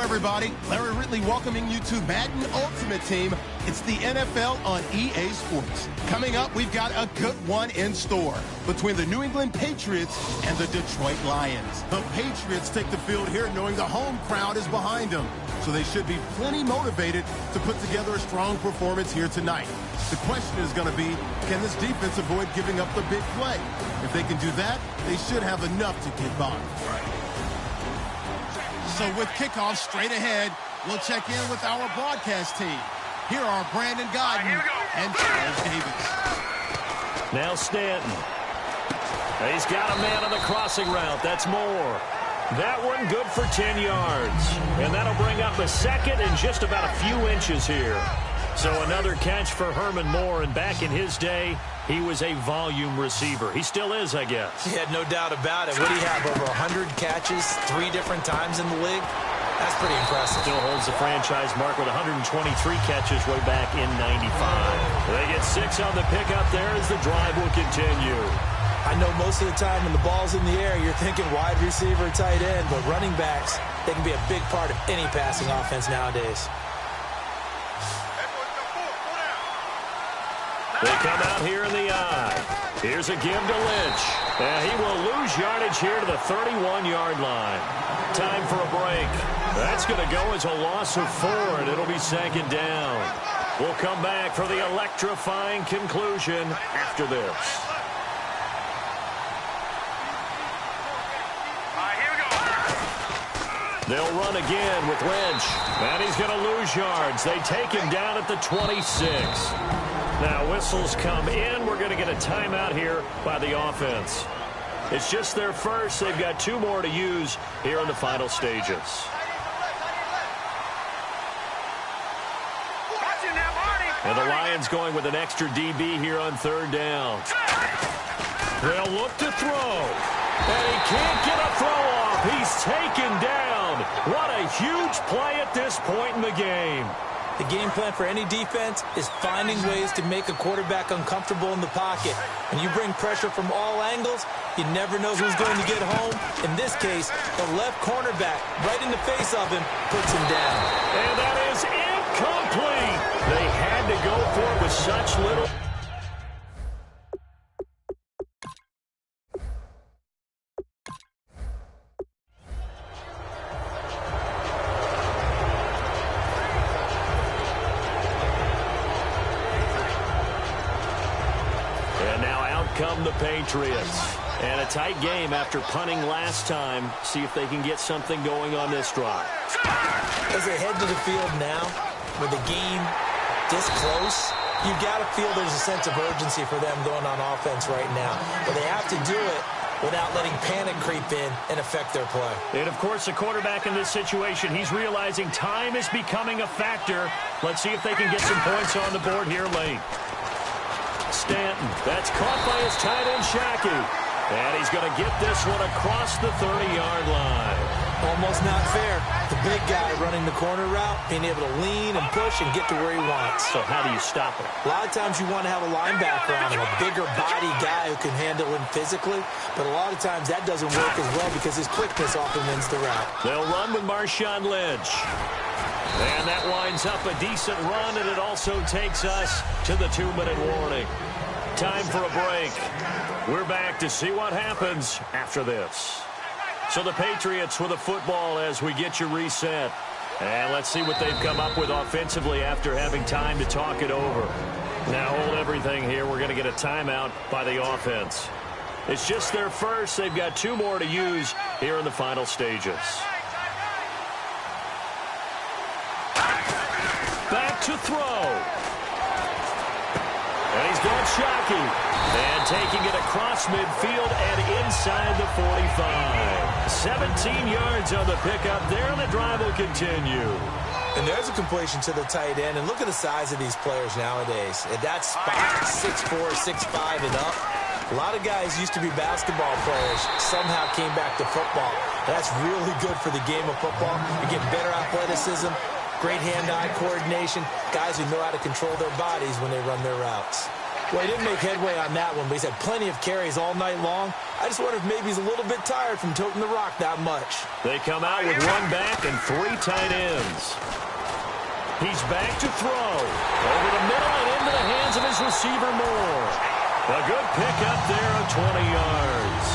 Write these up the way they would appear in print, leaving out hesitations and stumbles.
everybody. Larry Ridley welcoming you to Madden Ultimate Team. It's the NFL on EA Sports. Coming up, we've got a good one in store between the New England Patriots and the Detroit Lions. The Patriots take the field here knowing the home crowd is behind them, so they should be plenty motivated to put together a strong performance here tonight. The question is going to be, can this defense avoid giving up the big play? If they can do that, they should have enough to get by. So with kickoff straight ahead, we'll check in with our broadcast team. Here are Brandon Godden and Charles Davis. Now Stanton. He's got a man on the crossing route. That's Moore. That one good for 10 yards. And that'll bring up a second and just about a few inches here. So another catch for Herman Moore, and back in his day, he was a volume receiver. He still is, I guess. Yeah, no doubt about it. What do you have, over 100 catches 3 different times in the league? That's pretty impressive. Still holds the franchise mark with 123 catches way back in 95. They get 6 on the pickup there as the drive will continue. I know most of the time when the ball's in the air, you're thinking wide receiver, tight end, but running backs, they can be a big part of any passing offense nowadays. They come out here in the eye. Here's a give to Lynch. And he will lose yardage here to the 31-yard line. Time for a break. That's going to go as a loss of 4, and it'll be second down. We'll come back for the electrifying conclusion after this. They'll run again with Lynch. And he's going to lose yards. They take him down at the 26. Now whistles come in. We're going to get a timeout here by the offense. It's just their first. They've got 2 more to use here in the final stages. And the Lions going with an extra DB here on 3rd down. They'll look to throw. And he can't get a throw off. He's taken down. What a huge play at this point in the game. The game plan for any defense is finding ways to make a quarterback uncomfortable in the pocket. When you bring pressure from all angles, you never know who's going to get home. In this case, the left cornerback, right in the face of him, puts him down. And that is incomplete. They had to go for it with such little... come the Patriots. And a tight game after punting last time. See if they can get something going on this drive. As they head to the field now, with the game this close, you got to feel there's a sense of urgency for them going on offense right now. But they have to do it without letting panic creep in and affect their play. And, of course, the quarterback in this situation, he's realizing time is becoming a factor. Let's see if they can get some points on the board here late. Stanton, that's caught by his tight end, Shackey. And he's going to get this one across the 30-yard line. Almost not fair. The big guy running the corner route, being able to lean and push and get to where he wants. So how do you stop it? A lot of times you want to have a linebacker on him, a bigger body guy who can handle him physically. But a lot of times that doesn't work as well because his quickness often wins the route. They'll run with Marshawn Lynch. And that winds up a decent run, and it also takes us to the 2-minute warning. Time for a break. We're back to see what happens after this. So the Patriots with a football as we get you reset. And let's see what they've come up with offensively after having time to talk it over. Now hold everything here. We're going to get a timeout by the offense. It's just their first. They've got 2 more to use here in the final stages. Back to throw. And he's got Shackey. And taking it across midfield and inside the 45. 17 yards on the pickup there, and the drive will continue. And there's a completion to the tight end. And look at the size of these players nowadays. At that spot, 6'4", 6'5", and up. A lot of guys used to be basketball players, somehow came back to football. That's really good for the game of football. You get better athleticism, great hand-eye coordination, guys who know how to control their bodies when they run their routes. Well, he didn't make headway on that one, but he's had plenty of carries all night long. I just wonder if maybe he's a little bit tired from toting the rock that much. They come out with one back and 3 tight ends. He's back to throw. Over the middle and into the hands of his receiver Moore. A good pickup there of 20 yards.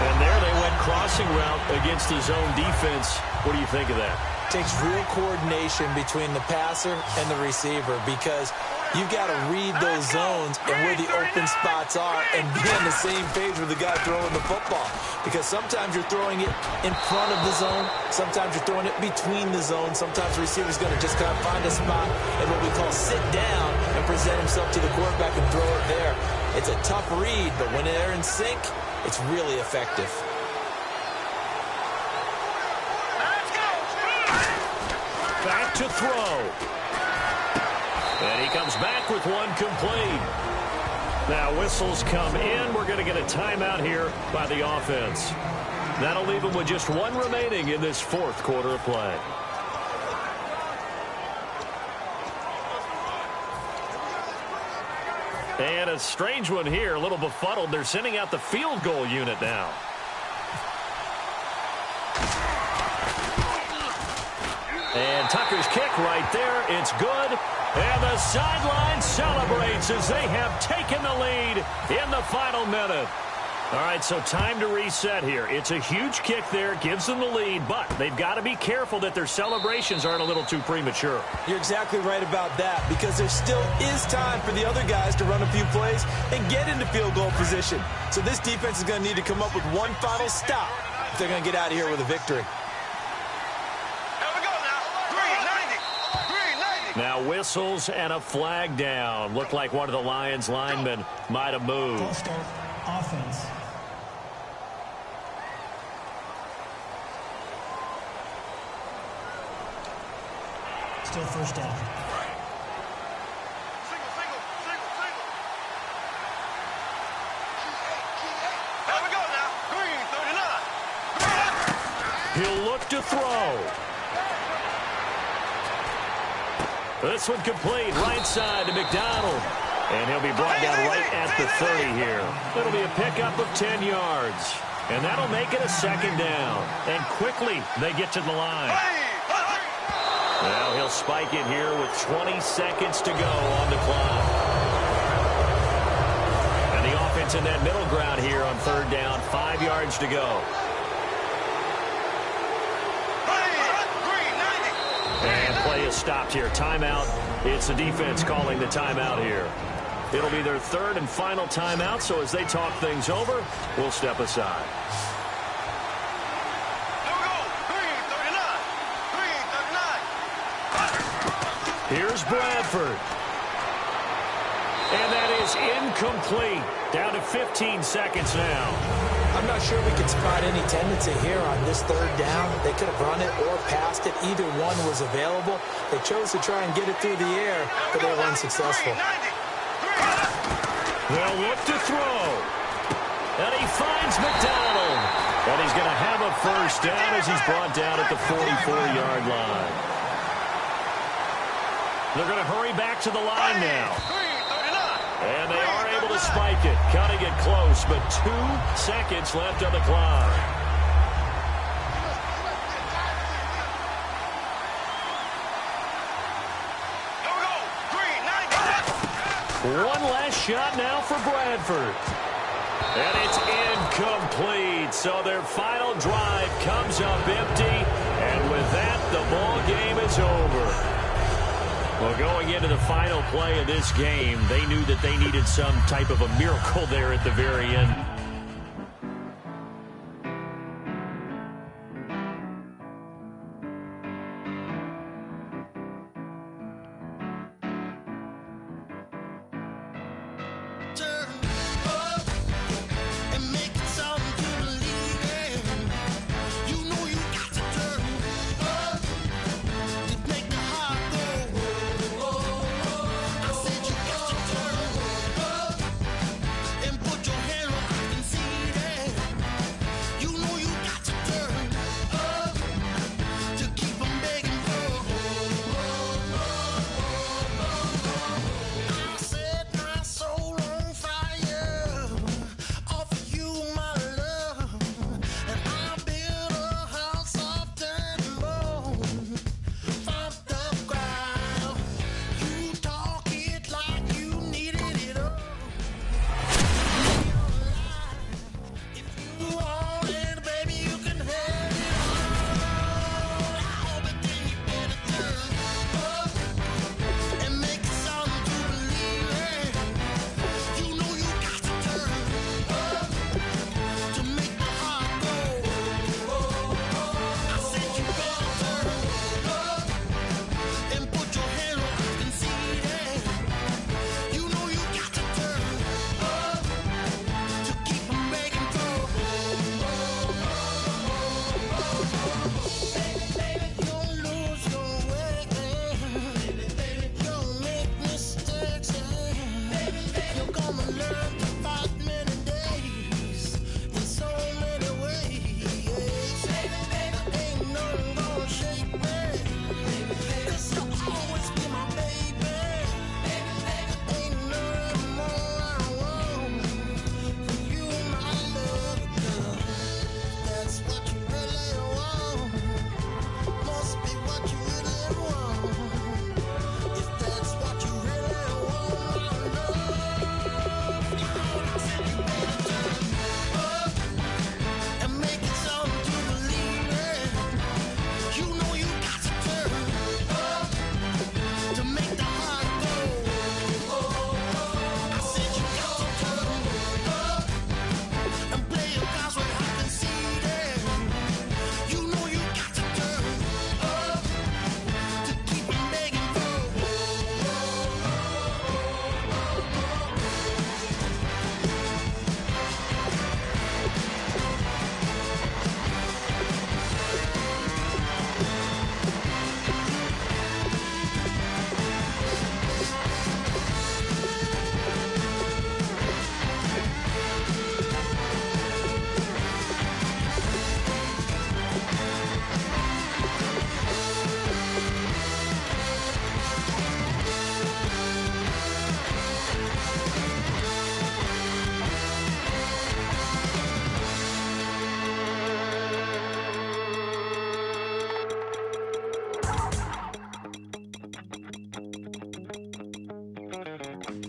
And there they went crossing route against the zone defense. What do you think of that? Takes real coordination between the passer and the receiver because you've got to read those zones and where the open spots are and be on the same page with the guy throwing the football. Because sometimes you're throwing it in front of the zone. Sometimes you're throwing it between the zones. Sometimes the receiver's going to just kind of find a spot and what we call sit down and present himself to the quarterback and throw it there. It's a tough read, but when they're in sync, it's really effective. Back to throw. And he comes back with one complete. Now whistles come in. We're going to get a timeout here by the offense. That'll leave them with just one remaining in this fourth quarter of play. And a strange one here, a little befuddled. They're sending out the field goal unit now. And Tucker's kick right there. It's good. And the sideline celebrates as they have taken the lead in the final minute. All right, so time to reset here. It's a huge kick there, gives them the lead, but they've got to be careful that their celebrations aren't a little too premature. You're exactly right about that because there still is time for the other guys to run a few plays and get into field goal position. So this defense is going to need to come up with one final stop if they're going to get out of here with a victory. Now whistles and a flag down. Looked like one of the Lions linemen might have moved. False start, offense. Still first down. Here we go now. Green, 39. He'll look to throw. This one complete, right side to McDonald. And he'll be brought down right at the 30 here. It'll be a pickup of 10 yards. And that'll make it a second down. And quickly, they get to the line. Now he'll spike it here with 20 seconds to go on the clock. And the offense in that middle ground here on third down, 5 yards to go. And play is stopped here. Timeout. It's the defense calling the timeout here. It'll be their third and final timeout, so as they talk things over, we'll step aside. Here's Bradford. And that is incomplete. Down to 15 seconds now. I'm not sure we can spot any tendency here on this third down. They could have run it or passed it. Either one was available. They chose to try and get it through the air, but they were unsuccessful. They'll look to throw. And he finds McDonald. And he's going to have a first down as he's brought down at the 44-yard line. They're going to hurry back to the line now. And they are able to spike it, cutting it close, but 2 seconds left on the clock. One last shot now for Bradford. And it's incomplete. So their final drive comes up empty. And with that, the ball game is over. Well, going into the final play of this game, they knew that they needed some type of a miracle there at the very end.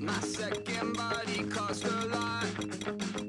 My second body cost a lot.